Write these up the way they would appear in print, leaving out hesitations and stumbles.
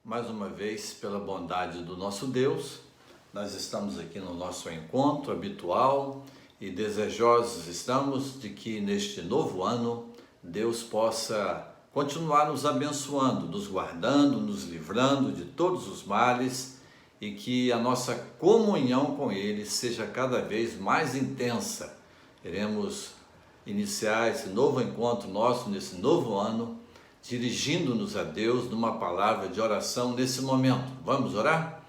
Mais uma vez, pela bondade do nosso Deus, nós estamos aqui no nosso encontro habitual e desejosos estamos de que neste novo ano Deus possa continuar nos abençoando, nos guardando, nos livrando de todos os males e que a nossa comunhão com Ele seja cada vez mais intensa. Queremos iniciar esse novo encontro nosso nesse novo ano, dirigindo-nos a Deus numa palavra de oração nesse momento. Vamos orar?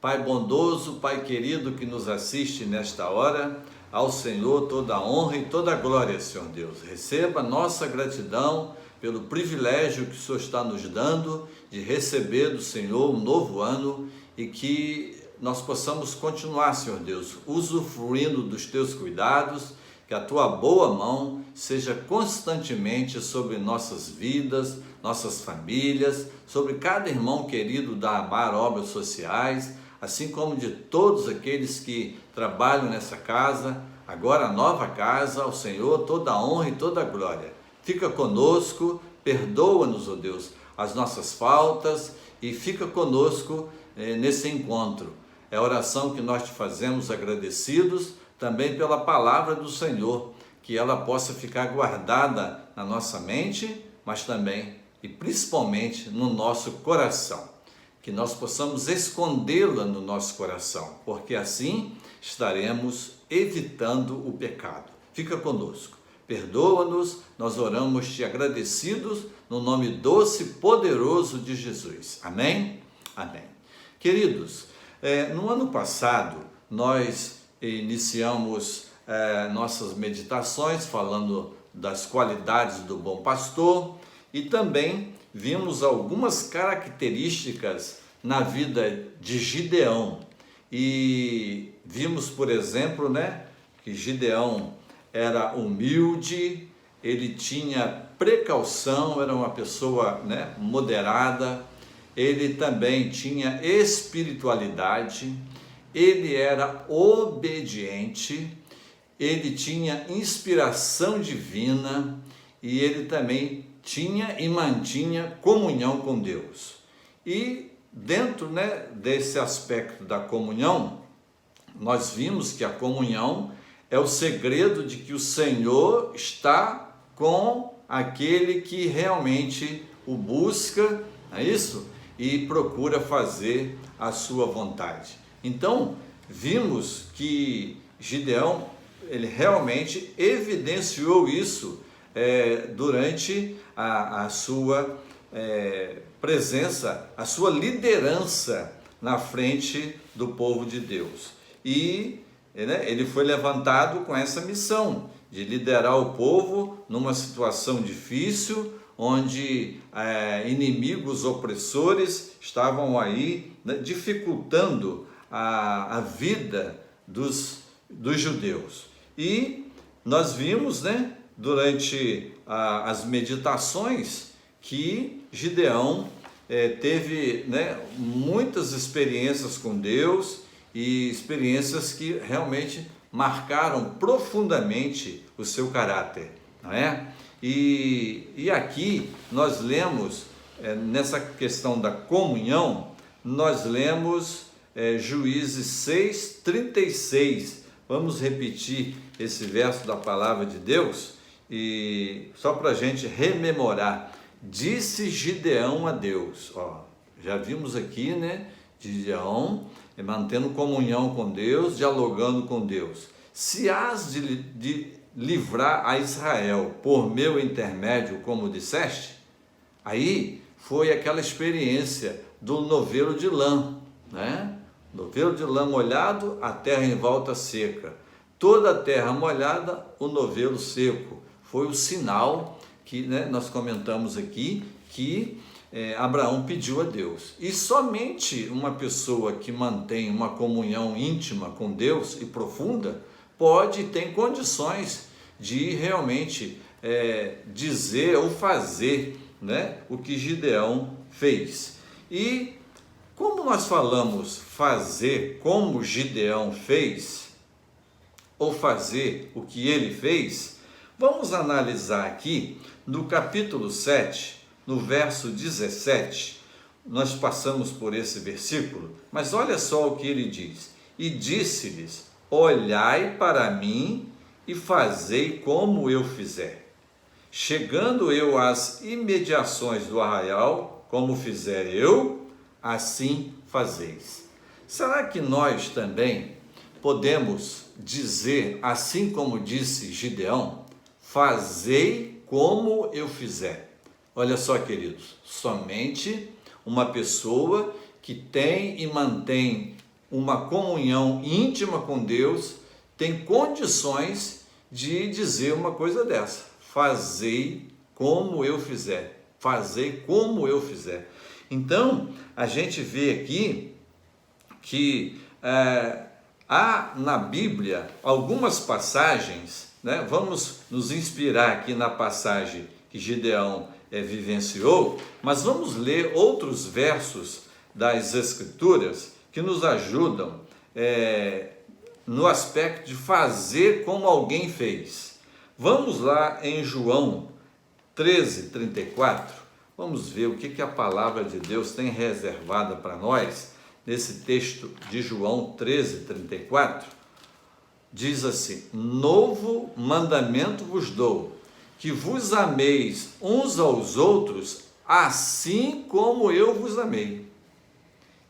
Pai bondoso, Pai querido que nos assiste nesta hora, ao Senhor toda a honra e toda a glória, Senhor Deus. Receba nossa gratidão pelo privilégio que o Senhor está nos dando de receber do Senhor um novo ano e que nós possamos continuar, Senhor Deus, usufruindo dos Teus cuidados, que a Tua boa mão seja constantemente sobre nossas vidas, nossas famílias, sobre cada irmão querido da Amar Obras Sociais, assim como de todos aqueles que trabalham nessa casa, agora a nova casa, ao Senhor toda a honra e toda a glória. Fica conosco, perdoa-nos, ó Deus, as nossas faltas e fica conosco nesse encontro. É a oração que nós te fazemos agradecidos, também pela palavra do Senhor, que ela possa ficar guardada na nossa mente, mas também e principalmente no nosso coração. Que nós possamos escondê-la no nosso coração, porque assim estaremos evitando o pecado. Fica conosco, perdoa-nos, nós oramos te agradecidos no nome doce e poderoso de Jesus. Amém? Amém. Queridos, no ano passado nós iniciamos nossas meditações falando das qualidades do bom pastor e também vimos algumas características na vida de Gideão e vimos, por exemplo, que Gideão era humilde, ele tinha precaução, era uma pessoa moderada, ele também tinha espiritualidade, ele era obediente, ele tinha inspiração divina e ele também tinha e mantinha comunhão com Deus. E dentro desse aspecto da comunhão, nós vimos que a comunhão é o segredo de que o Senhor está com aquele que realmente o busca, não é isso? E procura fazer a sua vontade. Então, vimos que Gideão, ele realmente evidenciou isso durante a sua presença, a sua liderança na frente do povo de Deus. E ele foi levantado com essa missão de liderar o povo numa situação difícil, onde inimigos opressores estavam aí dificultando a vida dos judeus. E nós vimos, durante as meditações, que Gideão teve muitas experiências com Deus e experiências que realmente marcaram profundamente o seu caráter, não é? E aqui nós lemos, nessa questão da comunhão, nós lemos Juízes 6:36. Vamos repetir esse verso da palavra de Deus e só para a gente rememorar. Disse Gideão a Deus, já vimos aqui, Gideão mantendo comunhão com Deus, dialogando com Deus. Se hás de livrar a Israel por meu intermédio, como disseste, aí foi aquela experiência do novelo de lã, novelo de lã molhado, a terra em volta seca. Toda a terra molhada, o novelo seco. Foi o sinal que nós comentamos aqui, que Abraão pediu a Deus. E somente uma pessoa que mantém uma comunhão íntima com Deus e profunda, pode e tem condições de realmente dizer ou fazer o que Gideão fez. E como nós falamos fazer como Gideão fez, ou fazer o que ele fez, vamos analisar aqui no capítulo 7, no verso 17, nós passamos por esse versículo, mas olha só o que ele diz. E disse-lhes: olhai para mim e fazei como eu fizer. Chegando eu às imediações do arraial, como fizer eu, assim fazeis. Será que nós também podemos dizer, assim como disse Gideão, fazei como eu fizer? Olha só, queridos, somente uma pessoa que tem e mantém uma comunhão íntima com Deus tem condições de dizer uma coisa dessa: fazei como eu fizer, fazei como eu fizer. Então, a gente vê aqui que há na Bíblia algumas passagens, né? Vamos nos inspirar aqui na passagem que Gideão vivenciou, mas vamos ler outros versos das Escrituras que nos ajudam no aspecto de fazer como alguém fez. Vamos lá em João 13:34, vamos ver o que a palavra de Deus tem reservada para nós nesse texto de João 13:34. Diz assim: novo mandamento vos dou, que vos ameis uns aos outros, assim como eu vos amei,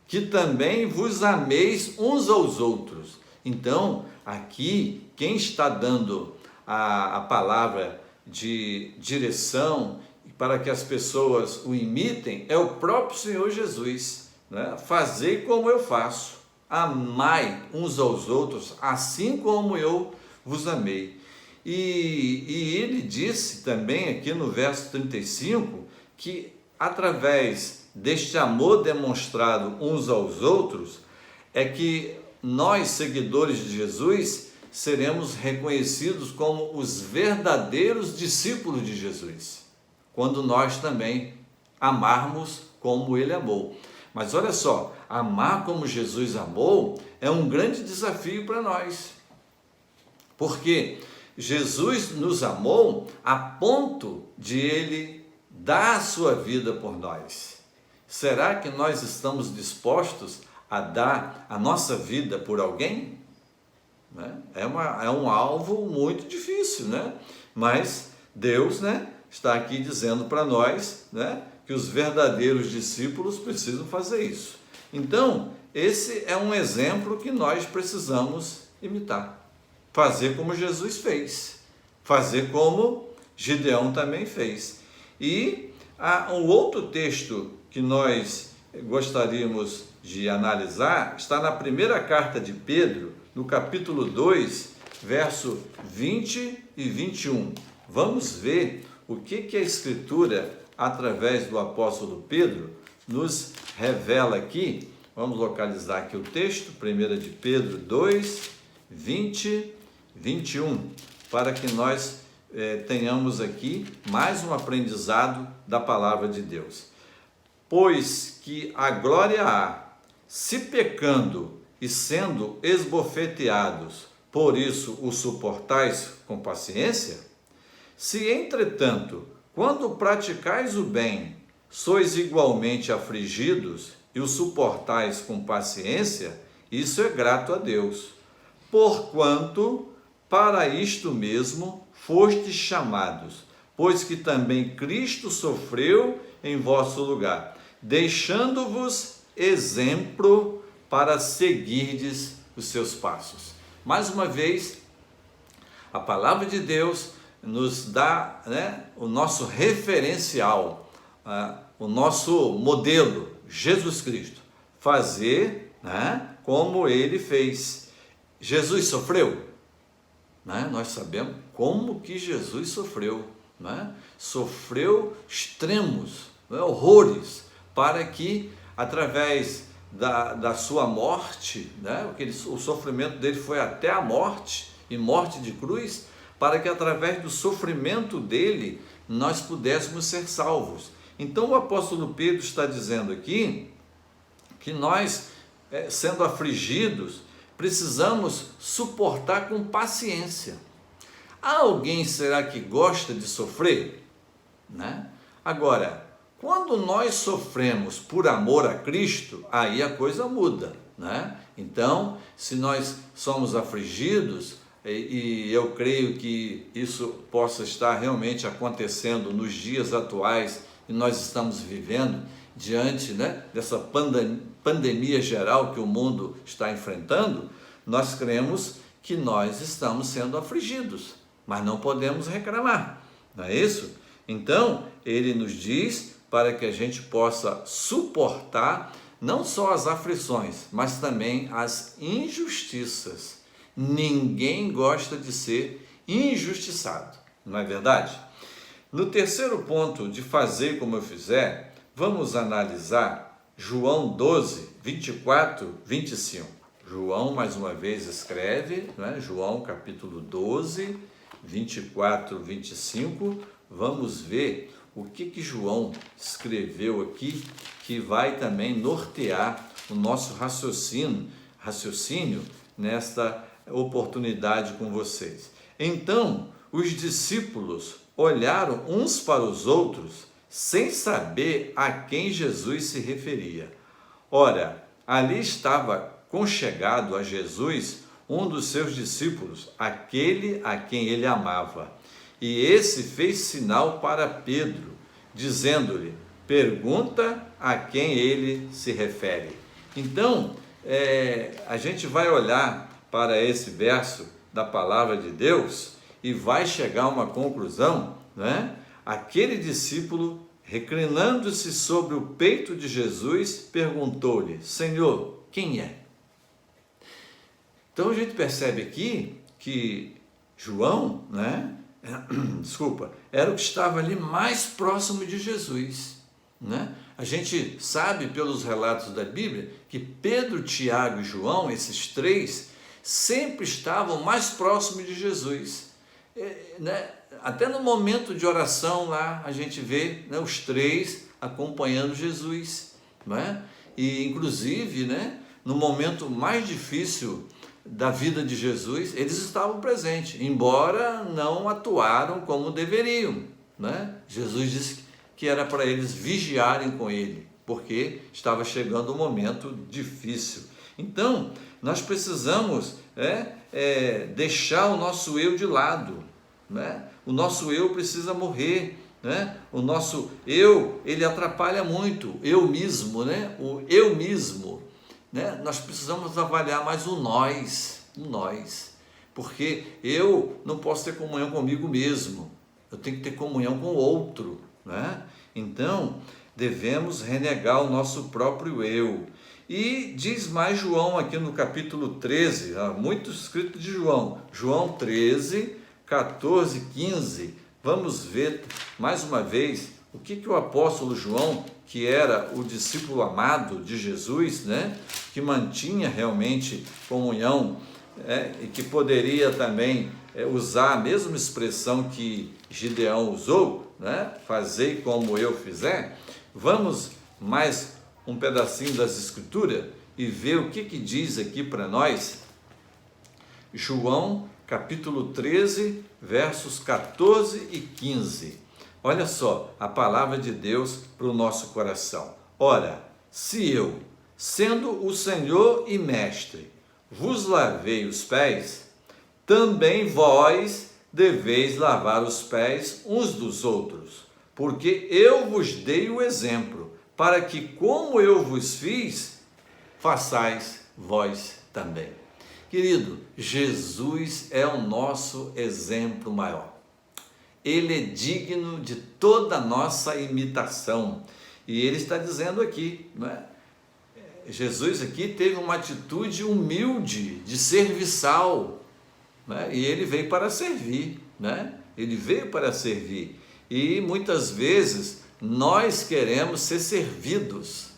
que também vos ameis uns aos outros. Então, aqui, quem está dando a palavra de direção para que as pessoas o imitem é o próprio Senhor Jesus, né? Fazei como eu faço, amai uns aos outros, assim como eu vos amei. E ele disse também aqui no verso 35 que através deste amor demonstrado uns aos outros é que nós, seguidores de Jesus, seremos reconhecidos como os verdadeiros discípulos de Jesus, quando nós também amarmos como ele amou. Mas olha só, amar como Jesus amou é um grande desafio para nós, porque Jesus nos amou a ponto de ele dar a sua vida por nós. Será que nós estamos dispostos a dar a nossa vida por alguém? É um alvo muito difícil, né? Mas Deus, né, está aqui dizendo para nós, né, que os verdadeiros discípulos precisam fazer isso. Então, esse é um exemplo que nós precisamos imitar. Fazer como Jesus fez. Fazer como Gideão também fez. E há um outro texto que nós gostaríamos de analisar, está na primeira carta de Pedro, no capítulo 2, verso 20 e 21. Vamos ver o que a Escritura, através do apóstolo Pedro, nos revela aqui. Vamos localizar aqui o texto, 1 de Pedro 2, 20 e 21, para que nós tenhamos aqui mais um aprendizado da palavra de Deus. Pois que a glória há, se pecando e sendo esbofeteados, por isso o suportais com paciência? Se, entretanto, quando praticais o bem, sois igualmente afligidos e o suportais com paciência, isso é grato a Deus. Porquanto, para isto mesmo, fostes chamados, pois que também Cristo sofreu em vosso lugar, deixando-vos exemplo para seguirdes os seus passos. Mais uma vez, a palavra de Deus nos dá, né, o nosso referencial, o nosso modelo, Jesus Cristo. Fazer, né, como ele fez. Jesus sofreu? Né? Nós sabemos como que Jesus sofreu. Né? Sofreu extremos, né, horrores, para que, através da sua morte, né, o sofrimento dele foi até a morte, e morte de cruz, para que através do sofrimento dele nós pudéssemos ser salvos. Então o apóstolo Pedro está dizendo aqui que nós, sendo afligidos, precisamos suportar com paciência. Há alguém, será que gosta de sofrer? Né? Agora, Quando nós sofremos por amor a Cristo, aí a coisa muda, né? Então, se nós somos afligidos, e eu creio que isso possa estar realmente acontecendo nos dias atuais que nós estamos vivendo, diante, né, dessa pandemia geral que o mundo está enfrentando, nós cremos que nós estamos sendo afligidos, mas não podemos reclamar, não é isso? Então, ele nos diz para que a gente possa suportar não só as aflições, mas também as injustiças. Ninguém gosta de ser injustiçado, não é verdade? No terceiro ponto de fazer como eu fizer, vamos analisar João 12, 24, 25. João, mais uma vez, escreve, né? João capítulo 12, 24, 25. Vamos ver o que João escreveu aqui, que vai também nortear o nosso raciocínio nesta oportunidade com vocês. Então, os discípulos olharam uns para os outros sem saber a quem Jesus se referia. Ora, ali estava conchegado a Jesus um dos seus discípulos, aquele a quem ele amava. E esse fez sinal para Pedro, dizendo-lhe: pergunta a quem ele se refere. Então, a gente vai olhar para esse verso da palavra de Deus e vai chegar a uma conclusão, né? Aquele discípulo, reclinando-se sobre o peito de Jesus, perguntou-lhe: Senhor, quem é? Então a gente percebe aqui que João, né? Era o que estava ali mais próximo de Jesus, né? A gente sabe pelos relatos da Bíblia que Pedro, Tiago e João, esses três, sempre estavam mais próximos de Jesus, né? Até no momento de oração lá a gente vê, né, os três acompanhando Jesus, né? E inclusive, né, no momento mais difícil da vida de Jesus, eles estavam presentes, embora não atuaram como deveriam, né? Jesus disse que era para eles vigiarem com ele, porque estava chegando um momento difícil. Então, nós precisamos deixar o nosso eu de lado, né? O nosso eu precisa morrer, né? O nosso eu, ele atrapalha muito, eu mesmo, né? O eu mesmo, né? Nós precisamos avaliar mais o nós, porque eu não posso ter comunhão comigo mesmo, eu tenho que ter comunhão com o outro, né? Então, devemos renegar o nosso próprio eu. E diz mais João aqui no capítulo 13, muito escrito de João, João 13, 14, 15, vamos ver mais uma vez o que o apóstolo João, que era o discípulo amado de Jesus, né, que mantinha realmente comunhão, e que poderia também usar a mesma expressão que Gideão usou, né, fazei como eu fizer. Vamos mais um pedacinho das Escrituras e ver o que diz aqui para nós. João capítulo 13, versos 14 e 15. Olha só a palavra de Deus para o nosso coração. Ora, se eu, sendo o Senhor e Mestre, vos lavei os pés, também vós deveis lavar os pés uns dos outros, porque eu vos dei o exemplo, para que, como eu vos fiz, façais vós também. Querido, Jesus é o nosso exemplo maior. Ele é digno de toda a nossa imitação. E ele está dizendo aqui, não é? Jesus aqui teve uma atitude humilde, de serviçal, né? E ele veio para servir, né? Ele veio para servir. E muitas vezes nós queremos ser servidos,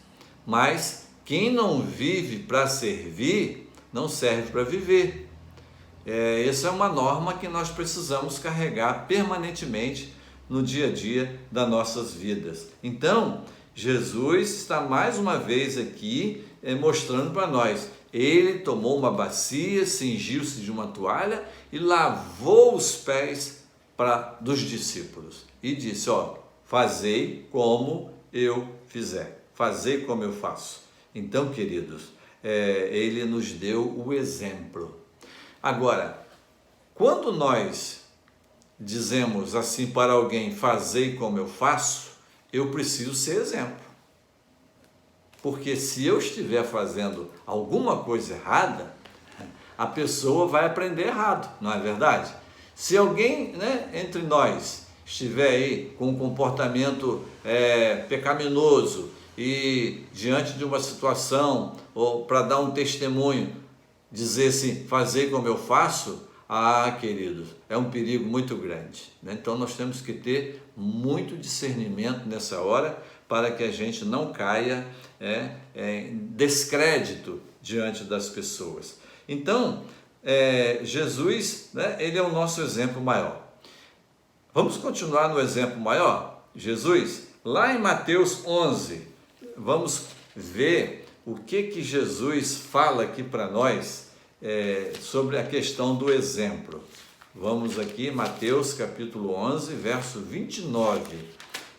mas quem não vive para servir, não serve para viver. Essa é uma norma que nós precisamos carregar permanentemente no dia a dia das nossas vidas. Então, Jesus está mais uma vez aqui mostrando para nós. Ele tomou uma bacia, cingiu-se de uma toalha e lavou os pés dos discípulos. E disse, fazei como eu fizer. Fazei como eu faço. Então, queridos, ele nos deu o exemplo. Agora, quando nós dizemos assim para alguém, fazei como eu faço, eu preciso ser exemplo. Porque se eu estiver fazendo alguma coisa errada, a pessoa vai aprender errado, não é verdade? Se alguém, entre nós estiver aí com um comportamento pecaminoso e diante de uma situação, ou para dar um testemunho, dizer assim, fazer como eu faço, queridos, é um perigo muito grande, né? Então nós temos que ter muito discernimento nessa hora para que a gente não caia em descrédito diante das pessoas. Então, Jesus, ele é o nosso exemplo maior. Vamos continuar no exemplo maior? Jesus, lá em Mateus 11, vamos ver o que Jesus fala aqui para nós sobre a questão do exemplo. Vamos aqui, Mateus capítulo 11, verso 29.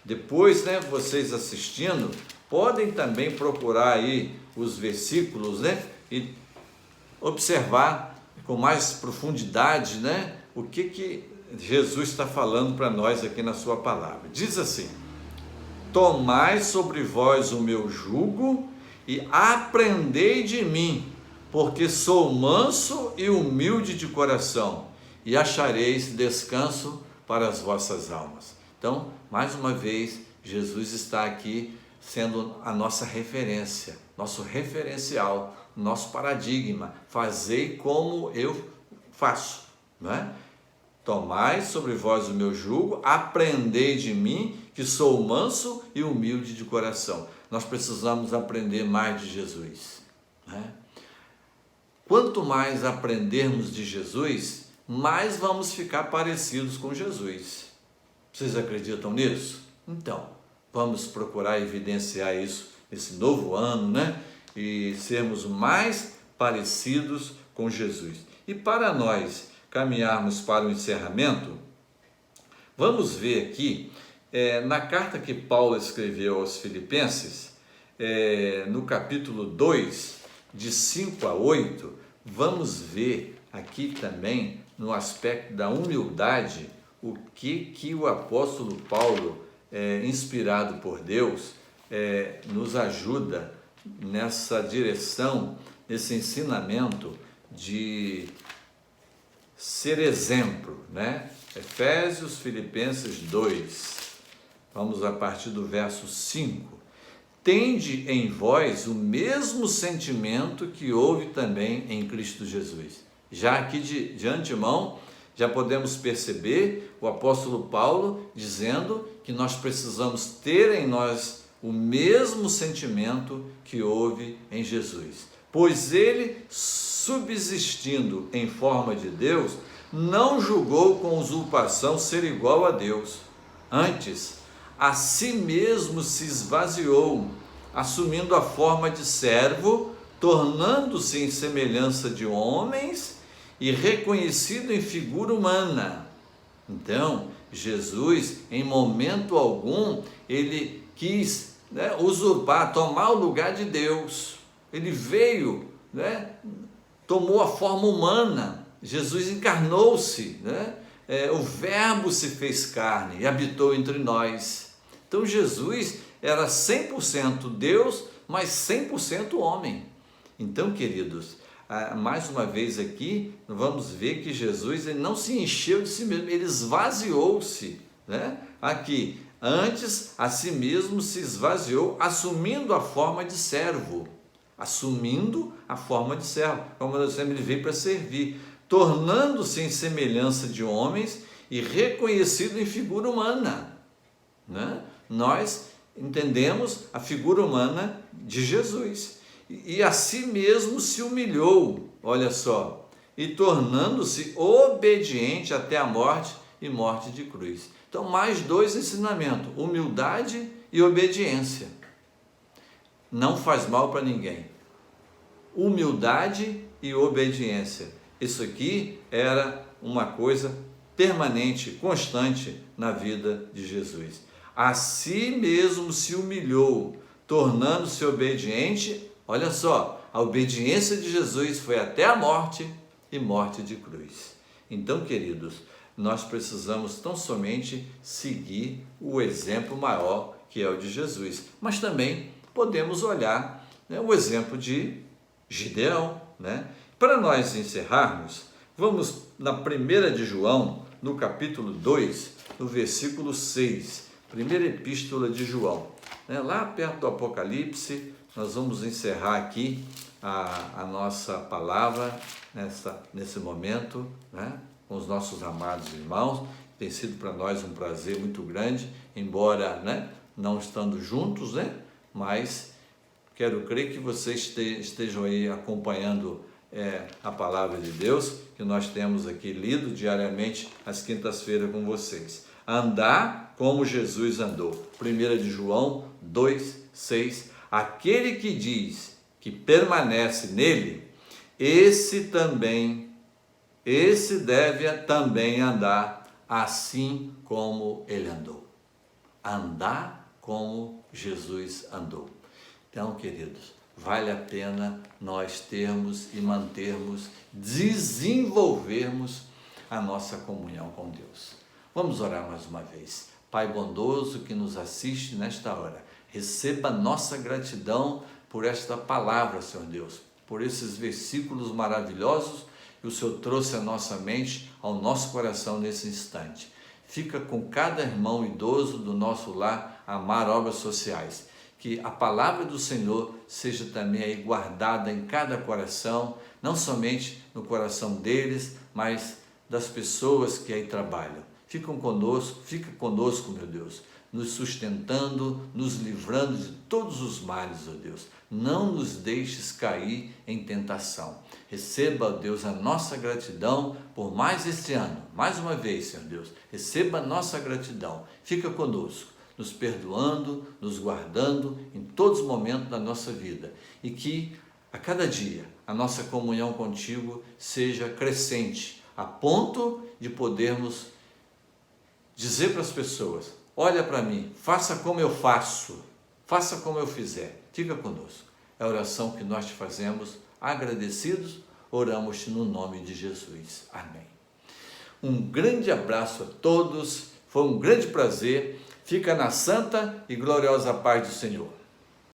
Depois, vocês assistindo, podem também procurar aí os versículos, e observar com mais profundidade, o que Jesus está falando para nós aqui na sua palavra. Diz assim: tomai sobre vós o meu jugo e aprendei de mim, porque sou manso e humilde de coração, e achareis descanso para as vossas almas. Então, mais uma vez, Jesus está aqui sendo a nossa referência, nosso referencial, nosso paradigma. Fazei como eu faço, não é? Tomai sobre vós o meu jugo, aprendei de mim, que sou manso e humilde de coração. Nós precisamos aprender mais de Jesus, né? Quanto mais aprendermos de Jesus, mais vamos ficar parecidos com Jesus. Vocês acreditam nisso? Então, vamos procurar evidenciar isso nesse novo ano, e sermos mais parecidos com Jesus. E para nós caminharmos para o encerramento, vamos ver aqui, na carta que Paulo escreveu aos Filipenses, no capítulo 2, de 5 a 8, vamos ver aqui também, no aspecto da humildade, o que o apóstolo Paulo, inspirado por Deus, nos ajuda nessa direção, nesse ensinamento de ser exemplo, Efésios, Filipenses 2, vamos a partir do verso 5. Tende em vós o mesmo sentimento que houve também em Cristo Jesus. Já aqui de antemão, já podemos perceber o apóstolo Paulo dizendo que nós precisamos ter em nós o mesmo sentimento que houve em Jesus. Pois ele, subsistindo em forma de Deus, não julgou com usurpação ser igual a Deus. Antes, a si mesmo se esvaziou, assumindo a forma de servo, tornando-se em semelhança de homens e reconhecido em figura humana. Então, Jesus, em momento algum, ele quis usurpar, tomar o lugar de Deus. Ele veio, tomou a forma humana. Jesus encarnou-se, o Verbo se fez carne e habitou entre nós. Então Jesus era 100% Deus, mas 100% homem. Então, queridos, mais uma vez aqui, vamos ver que Jesus ele não se encheu de si mesmo, ele esvaziou-se, aqui, antes a si mesmo se esvaziou, assumindo a forma de servo, como nós sempre, ele veio para servir, tornando-se em semelhança de homens e reconhecido em figura humana, Nós entendemos a figura humana de Jesus, e a si mesmo se humilhou, olha só, e tornando-se obediente até a morte e morte de cruz. Então, mais dois ensinamentos, humildade e obediência. Não faz mal para ninguém. Humildade e obediência. Isso aqui era uma coisa permanente, constante na vida de Jesus. a si mesmo se humilhou, tornando-se obediente. Olha só, a obediência de Jesus foi até a morte e morte de cruz. Então, queridos, nós precisamos tão somente seguir o exemplo maior que é o de Jesus, mas também podemos olhar, né, o exemplo de Gideão, né? Para nós encerrarmos, vamos na 1 de João, no capítulo 2, no versículo 6, primeira epístola de João, né? Lá perto do Apocalipse, nós vamos encerrar aqui a nossa palavra nesse momento, né? Com os nossos amados irmãos. Tem sido para nós um prazer muito grande, embora, né, não estando juntos, né, mas quero crer que vocês estejam aí acompanhando a palavra de Deus, que nós temos aqui lido diariamente às quintas-feiras com vocês. Andar como Jesus andou. 1 de João 2, 6. Aquele que diz que permanece nele, esse deve também andar assim como ele andou. Andar como Jesus andou. Então, queridos, vale a pena nós termos e mantermos, desenvolvermos a nossa comunhão com Deus. Vamos orar mais uma vez. Pai bondoso que nos assiste nesta hora, receba nossa gratidão por esta palavra, Senhor Deus, por esses versículos maravilhosos que o Senhor trouxe à nossa mente, ao nosso coração nesse instante. Fica com cada irmão idoso do nosso lar, Amar Obras Sociais. Que a palavra do Senhor seja também aí guardada em cada coração, não somente no coração deles, mas das pessoas que aí trabalham. Fica conosco, meu Deus, nos sustentando, nos livrando de todos os males, ó Deus. Não nos deixes cair em tentação. Receba, ó Deus, a nossa gratidão por mais este ano. Mais uma vez, Senhor Deus, receba a nossa gratidão. Fica conosco, nos perdoando, nos guardando em todos os momentos da nossa vida. E que a cada dia a nossa comunhão contigo seja crescente, a ponto de podermos dizer para as pessoas: olha para mim, faça como eu faço, faça como eu fizer. Fica conosco. É a oração que nós te fazemos, agradecidos, oramos no nome de Jesus. Amém. Um grande abraço a todos, foi um grande prazer. Fica na santa e gloriosa paz do Senhor.